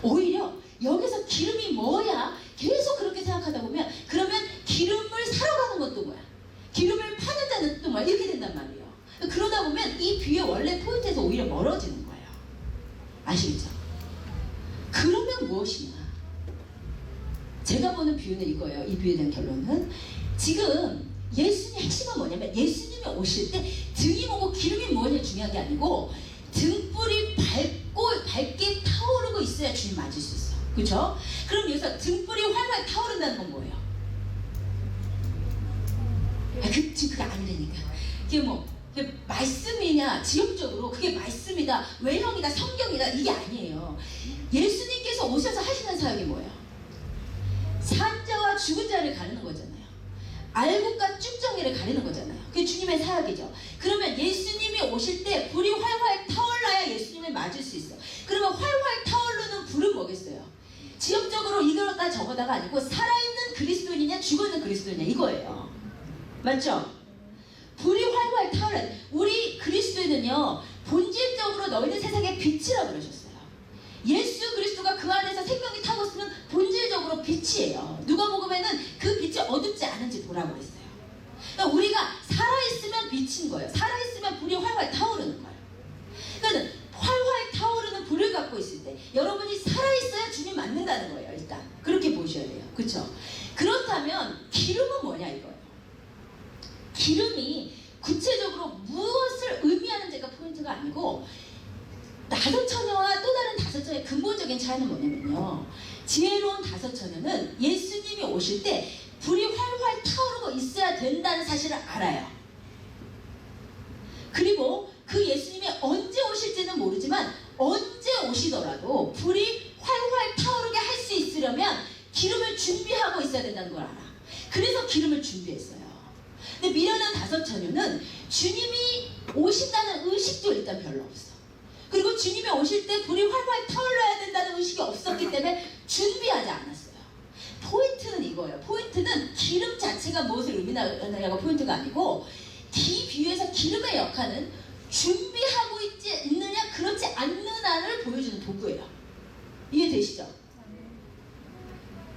오히려 여기서 기름이 뭐야? 계속 그렇게 생각하다 보면 그러면 기름을 사러 가는 것도 뭐야? 기름을 파는 자는 또 뭐야? 이렇게 된단 말이에요. 그러다 보면 이 비유의 원래 포인트에서 오히려 멀어지는 거예요. 아시겠죠? 그러면 무엇이냐? 제가 보는 비유는 이거예요. 이 비유에 대한 결론은 지금 예수님의 핵심은 뭐냐면 예수님이 오실 때 등이 뭐고 기름이 뭐냐 중요한 게 아니고 등불이 밝게 타오르고 있어야 주님 맞을 수 있어. 그렇죠? 그럼 여기서 등불이 활활 타오른다는 건 뭐예요? 지금 그게 아니라니까. 그게 말씀이냐 지역적으로 그게 말씀이다 외형이다 성경이다 이게 아니에요. 예수님께서 오셔서 하시는 사역이 뭐예요? 산자와 죽은 자를 가르는 거잖아요. 알곡과 쭉정이를 가르는 거잖아요. 그게 주님의 사역이죠. 그러면 예수님이 오실 때 불이 활활 타올라야 예수님을 맞을 수 있어. 그러면 활활 타오르는 불은 뭐겠어요? 지역적으로 이거다 저거다가 아니고 살아있는 그리스도인이냐 죽어있는 그리스도인이냐 이거예요. 맞죠? 불이 활활 타오르. 우리 그리스도인은요 본질적으로 너희는 세상의 빛이라고 그러셨어요. 예수 그리스도가 그 안에서 생명이 타고 있으면 본질적으로 빛이에요. 누가복음에는 그 빛이 어둡지 않은지 보라고 그랬어요. 그러니까 우리가 살아있으면 빛인 거예요. 살아있으면 불이 활활 타오르는 거예요. 그러니까 활활 타오르는 불을 갖고 있을 때 여러분이 살아있어야 주님 맞는다는 거예요. 일단 그렇게 보셔야 돼요. 그렇죠? 그렇다면 기름은 뭐냐 이거예요. 기름이 구체적으로 무엇을 의미하는지가 포인트가 아니고 다섯 처녀와 또 다른 다섯 처녀의 근본적인 차이는 뭐냐면요. 지혜로운 다섯 처녀는 예수님이 오실 때 불이 활활 타오르고 있어야 된다는 사실을 알아요. 그리고 그 예수님이 언제 오실지는 모르지만 언제 오시더라도 불이 활활 타오르게 할 수 있으려면 처녀는 주님이 오신다는 의식도 일단 별로 없어. 그리고 주님이 오실 때 불이 활활 타올라야 된다는 의식이 없었기 때문에 준비하지 않았어요. 포인트는 이거예요. 포인트는 기름 자체가 무엇을 의미하냐가 포인트가 아니고, 이 비유에서 기름의 역할은 준비하고 있느냐 그렇지 않느냐를 보여주는 도구예요. 이해되시죠?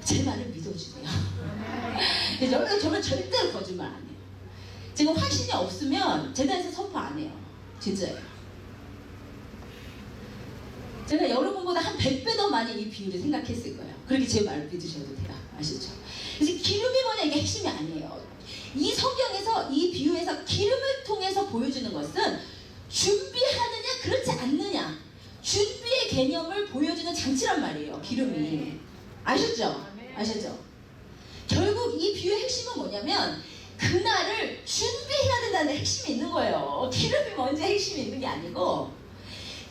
제 말을 믿어주세요. 여러분, 저는 절대로 거짓말 안 해요. 지금 확신이 없으면 재단에서 선포 안 해요. 진짜예요. 제가 여러분보다 한 100배 더 많이 이 비유를 생각했을 거예요. 그렇게 제 말을 믿으셔도 돼요. 아시죠? 그래서 기름이 뭐냐, 이게 핵심이 아니에요. 이 성경에서, 이 비유에서 기름을 통해서 보여주는 것은 준비하느냐 그렇지 않느냐, 준비의 개념을 보여주는 장치란 말이에요. 기름이. 아셨죠? 아셨죠? 결국 이 비유의 핵심은 뭐냐면 그날을 준비해야 된다는 핵심이 있는 거예요. 기름이 먼저 핵심이 있는 게 아니고,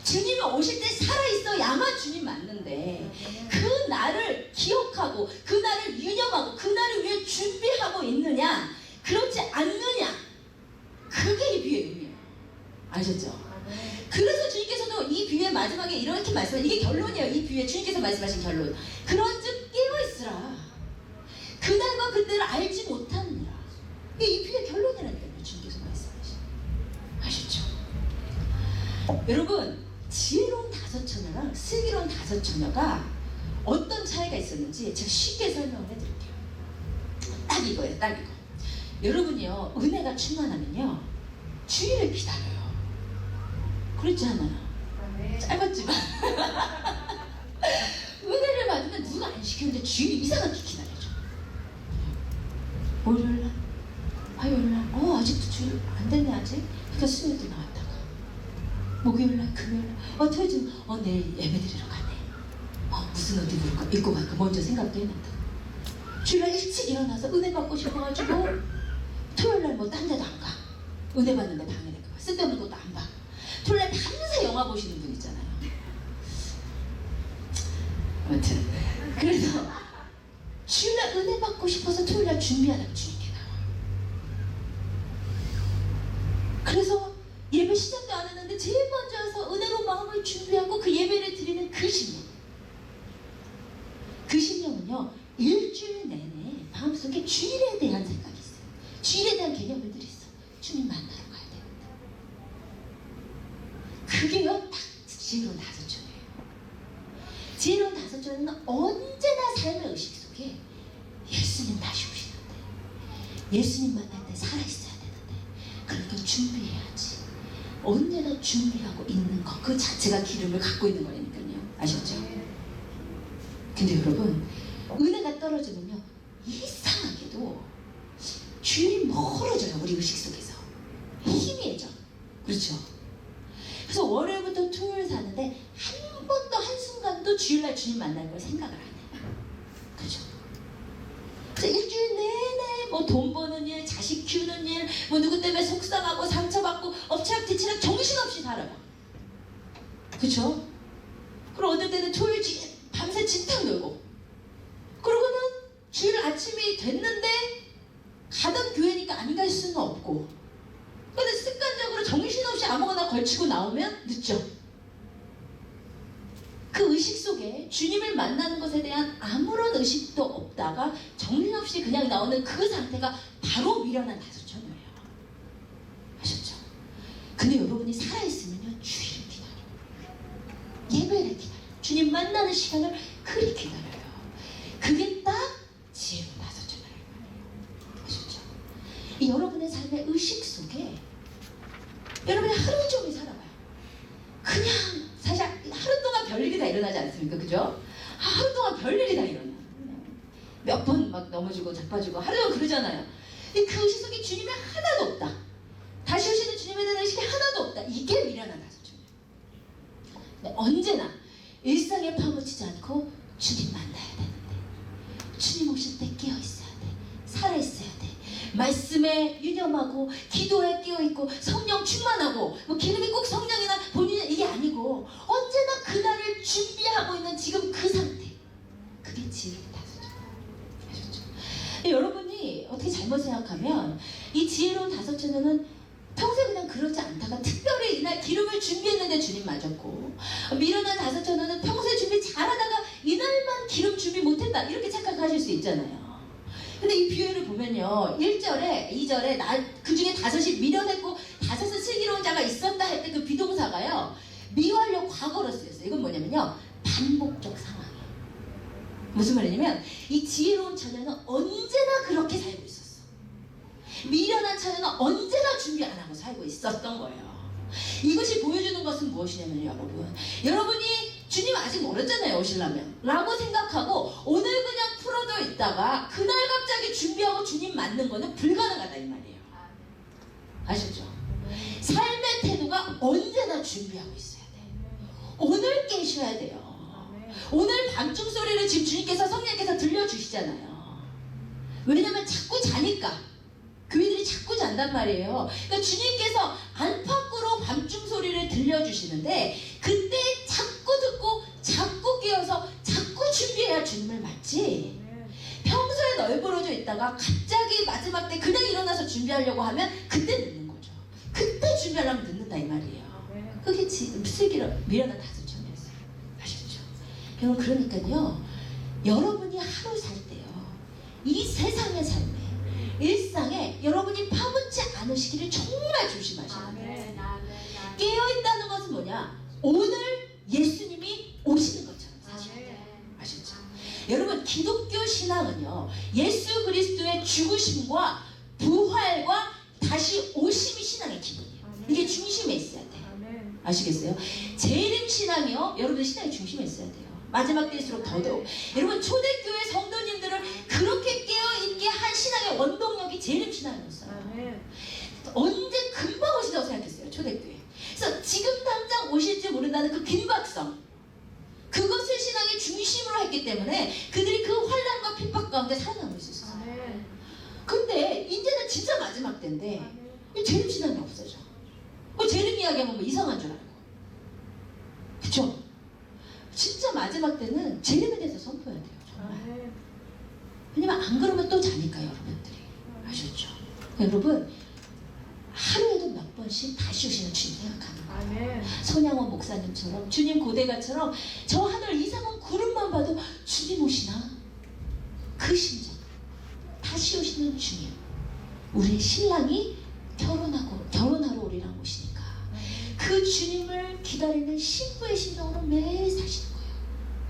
주님이 오실 때 살아있어야만 주님 맞는데, 그 날을 기억하고 그 날을 유념하고 그 날을 위해 준비하고 있느냐 그렇지 않느냐, 그게 이 비유의 의미예요. 아셨죠? 그래서 주님께서도 이 비유의 마지막에 이렇게 말씀하세요. 이게 결론이에요. 이 비유에 주님께서 말씀하신 결론. 그런즉 깨어있으라. 그날과 그때를 알지 못하느니라. 이게 이 비유의 결론이라니까요. 주님께서 말씀하신. 아셨죠? 여러분, 지혜로운 다섯 처녀랑 슬기로운 다섯 처녀가 어떤 차이가 있었는지 제가 쉽게 설명을 해드릴게요. 딱 이거예요. 딱 이거. 여러분이요, 은혜가 충만하면요 주의를 기다려요. 그렇지 않아요? 짧았지만 은혜를 받으면 누가 안 시켰는데 주일이 이상하게 기다려줘. 월요일날, 화요일날, 아직도 주일 안 됐네 아직. 그러니까 수요일도 나왔다가, 목요일날, 금요일날, 토요일, 내일 예배 드리러 가네. 무슨 옷 입고 갈까 먼저 생각도 해놨다. 주일날 일찍 일어나서 은혜 받고 싶어가지고 토요일날 뭐 딴 데도 안 가. 은혜 받는데 방해될까 봐 쓸데없는 것도 안 봐. 토요일날 밤새 영화 보시는 분 있잖아요. 아무튼 그래서 주일날 은혜 받고 싶어서 토요일날 준비하다가 주님께 나와. 그래서 예배 시작도 안 했는데 제일 먼저 와서 은혜로 마음을 준비하고 그 예배를 드리는 그 심령. 그 심령은요, 일주일 내내 마음속에 주일에 대한 생각이 있어요. 주일에 대한 개념들이 있어. 주님 만나러 가야 되는데. 그게요, 딱 지혜로운 다섯 처녀예요. 지혜로운 다섯 처녀는 언제나 삶의 의식 속에 예수님 다시 오시는데, 예수님 만날 때 살아있어야 되는데, 그러니까 준비해야지. 언제나 준비하고 있는 것, 그 자체가 기름을 갖고 있는 거라니까요. 아셨죠? 근데 여러분, 은혜가 떨어지면요, 이상하게도 주일이 멀어져요. 우리 의식 속에서 희미해져. 그렇죠? 그래서 월요일부터 토요일 사는데 한 번도 한순간도 주일날 주님 만날 걸 생각을 안 해요. 그죠? 그래서 일주일 내내 뭐 돈 버는 일, 자식 키우는 일, 뭐 누구 때문에 속상하고 상처받고 엎치락뒤치락 정신없이 살아요. 그죠? 그리고 어떨 때는 토요일 밤새 진탕 놀고, 그러고는 주일 아침이 됐는데 가던 교회니까 안 갈 수는 없고, 근데 습관적으로 정신없이 아무거나 걸치고 나오면 늦죠. 그 의식 속에 주님을 만나는 것에 대한 아무런 의식도 없다가 정신없이 그냥 나오는 그 상태가 바로 미련한 다섯 처녀예요. 아셨죠? 근데 여러분이 살아있으면요, 주일을 기다려요. 예배를 기다려요. 주님 만나는 시간을 그리 기다려요. 그게 딱 지혜로운 다섯 처녀라는 말이에요. 아셨죠? 이 여러분의 삶의 의식 속에 여러분이 하루 종일 살아봐요. 그냥 사실 하루 동안 별일이 다 일어나지 않습니까? 그죠? 하루 동안 별일이 다 일어나. 몇 번 막 넘어지고 자빠지고 하루 종일 그러잖아요. 그 의식 속에 주님이 하나도 없다. 다시 오시는 주님에 대한 의식이 하나도 없다. 이게 미련한 다섯 처녀예요. 언제나 일상에 파묻히지 않고 주님 만나야 되는데, 주님 오실 때 깨어있어야 돼. 살아있어야 돼. 말씀에 유념하고 기도에 깨어있고 성령 충만하고, 뭐 기름이 꼭 성령이나 본인은 이게 아니고 언제나 그날을 준비하고 있는 지금 그 상태, 그게 지혜로운 다섯 처녀. 아셨죠? 여러분이 어떻게 잘못 생각하면 이 지혜로운 다섯 처녀는 준비했는데 주님 맞았고, 미련한 다섯 처녀는 평소에 준비 잘하다가 이날만 기름 준비 못했다 이렇게 착각하실 수 있잖아요. 근데 이 비유를 보면요, 1절에 2절에 그 중에 다섯이 미련했고 다섯은 슬기로운 자가 있었다 할 때 그 비동사가요, 미완료 과거로 쓰였어요. 이건 뭐냐면요, 반복적 상황이에요. 무슨 말이냐면 이 지혜로운 처녀는 언제나 그렇게 살고 있었어. 미련한 처녀는 언제나 준비 안 하고 살고 있었던 거예요. 이것이 보여주는 것은 무엇이냐면요, 여러분이 주님 아직 멀었잖아요, 오시려면 라고 생각하고 오늘 그냥 풀어져 있다가 그날 갑자기 준비하고 주님 맞는 거는 불가능하다 이 말이에요. 아시죠? 삶의 태도가 언제나 준비하고 있어야 돼. 오늘 깨셔야 돼요. 오늘 밤중 소리를 지금 주님께서, 성령께서 들려주시잖아요. 왜냐면 자꾸 자니까. 교회들이 자꾸 잔단 말이에요. 그러니까 주님께서 안팎으로 밤중 소리를 들려주시는데 그때 자꾸 듣고 자꾸 깨어서 자꾸 준비해야 주님을 맞지. 평소에 널브러져 있다가 갑자기 마지막 때 그냥 일어나서 준비하려고 하면 그때 늦는 거죠. 그때 준비하려면 늦는다 이 말이에요. 그게 지금 미련한 다섯 처녀였어요. 아셨죠? 여러분, 그러니까요, 여러분이 하루 살 때요, 이 세상의 삶에, 일상에 여러분이 파묻지 않으시기를 정말 조심하셔야 돼요. 깨어있다는 것은 뭐냐? 오늘 예수님이 오시는 것처럼 사셔야 돼요. 아시죠? 여러분, 기독교 신앙은요, 예수 그리스도의 죽으심과 부활과 다시 오심이 신앙의 기본이에요. 이게 중심에 있어야 돼요. 아시겠어요? 재림 신앙이요, 여러분의 신앙의 중심에 있어야 돼요. 마지막 때일수록 더더욱. 여러분, 초대교회 성도님들을 그렇게 깨어있게 한 신앙의 원동력이 재림 신앙이었어요. 언제 금방 오신다고 생각했어요, 초대교회. 그래서 지금 당장 오실지 모른다는 그 긴박성, 그것을 신앙의 중심으로 했기 때문에 그들이 그 환난과 핍박 가운데 살아남을 수 있었어요. 근데 이제는 진짜 마지막 때인데 재림 신앙이 없어져. 재림 이야기하면 뭐 이상한 줄 알고. 그쵸? 진짜 마지막 때는 재림에 대해서 선포해야 돼요, 정말. 왜냐면 안 그러면 또 자니까요, 여러분들이. 아셨죠? 여러분, 하루에도 몇 번씩 다시 오시는 주님 생각하는 거예요. 손양원 목사님처럼, 주님 고대가처럼 저 하늘 이상한 구름만 봐도 주님 오시나? 그 심정. 다시 오시는 주님. 우리의 신랑이 결혼하러 오리랑 오시니까 그 주님을 기다리는 신부의 심정으로 매일 사시는 거예요.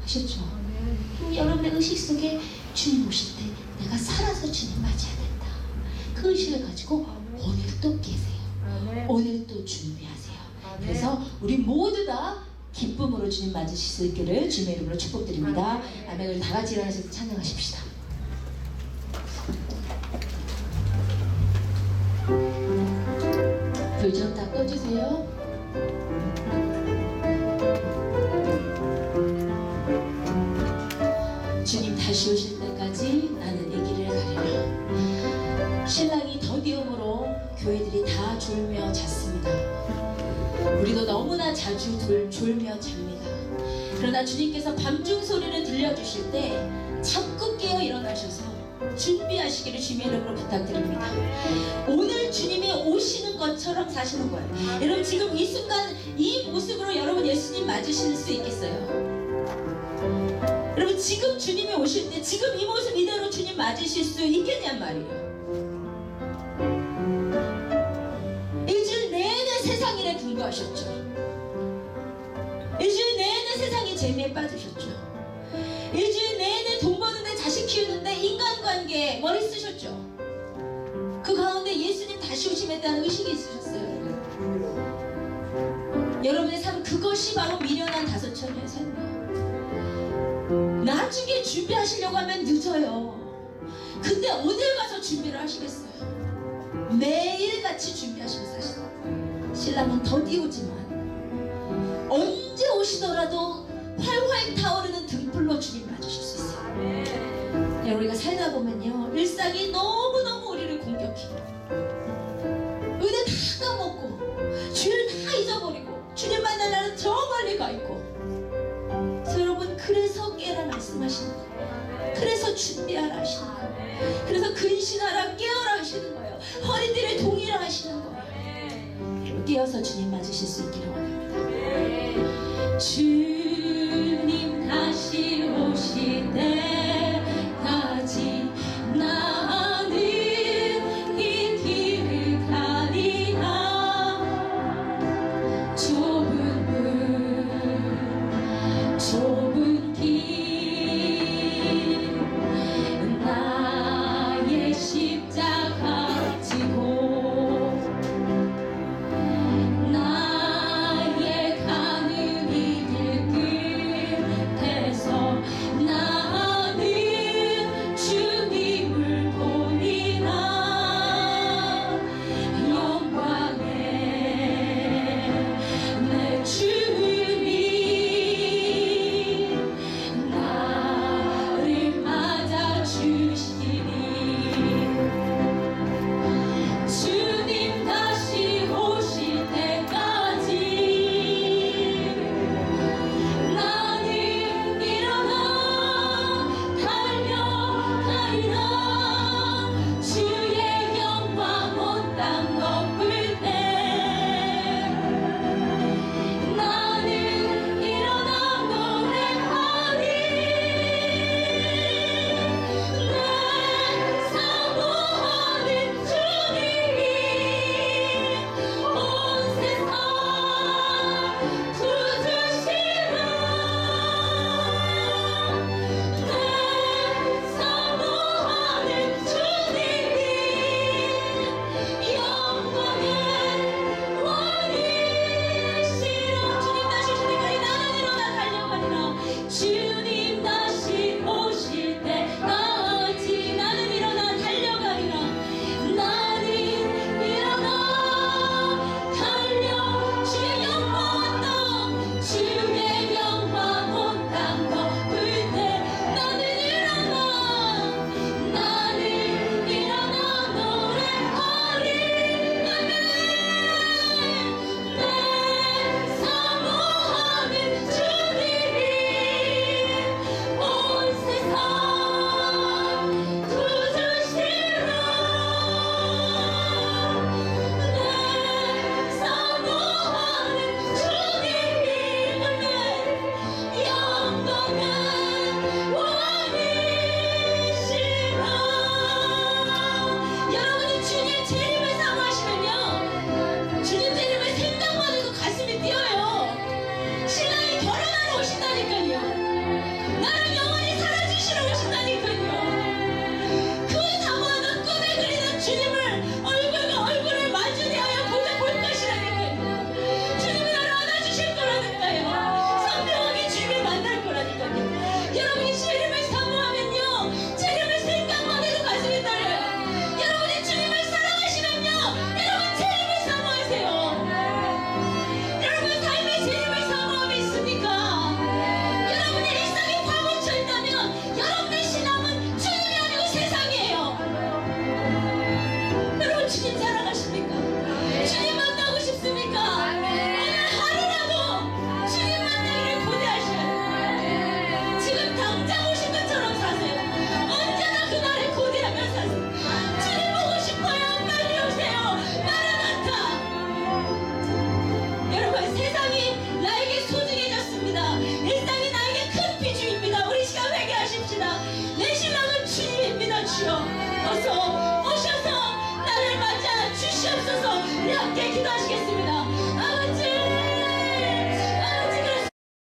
아셨죠? 여러분의 의식 속에 주님 오실 때 내가 살아서 주님 맞이해야 된다. 그 의식을 가지고 오늘 또 깨세요. 오늘 또 준비하세요. 그래서 우리 모두 다 기쁨으로 주님 맞으실 수 있기를 주님의 이름으로 축복드립니다. 아멘. 우리 다 같이 일어나셔서 찬양하십시다. 불 좀 다 꺼주세요. 주님 다시 오실 때까지 나는 이 길을 가리라. 신랑이 더디움으로 교회들이 다 졸며 잤습니다. 우리도 너무나 자주 졸며 잡니다. 그러나 주님께서 밤중 소리를 들려주실 때 자꾸 깨어 일어나셔서 준비하시기를 주님의 이름으로 부탁드립니다. 오늘 주님이 오시는 것처럼 사시는 거예요. 여러분, 지금 이 순간 이 모습으로 여러분 예수님 맞으실 수 있겠어요? 여러분, 지금 주님이 오실 때 지금 이 모습 이대로 주님 맞으실 수 있겠냔 말이에요. 일주일 내내 세상 일에 분부하셨죠. 일주일 내내 세상의 재미에 빠지셨죠. 일주일 내내 돈 버는데 자식 키우는데 인간관계에 머리 쓰셨죠. 그 가운데 예수님 다시 오심에 대한 의식이 있으셨어요. 여러분의 삶, 그것이 바로 미련한 다섯 처녀의 삶이에요. 나중에 준비하시려고 하면 늦어요. 근데 오늘 가서 준비를 하시겠어요? 매일같이 준비하시면서 하시는 거예요. 신랑은 더디오지만 언제 오시더라도 활활 타오르는 등불로 주님 맞으실 수 있어요. 우리가 살다 보면요, 일상이 너무너무 우리를 공격해. 은혜 다 까먹고 주를 다 잊어버리고 주님 만날 날은 저 멀리 가 있고. 그래서 여러분, 그래서 깨라 말씀하시는 거예요. 그래서 준비하라 하시는 거예요. 그래서 근신하라, 깨어라 하시는 거예요. 허리띠를 동이라 하시는 거예요. 깨어서 주님 맞으실 수 있기를 원합니다. 주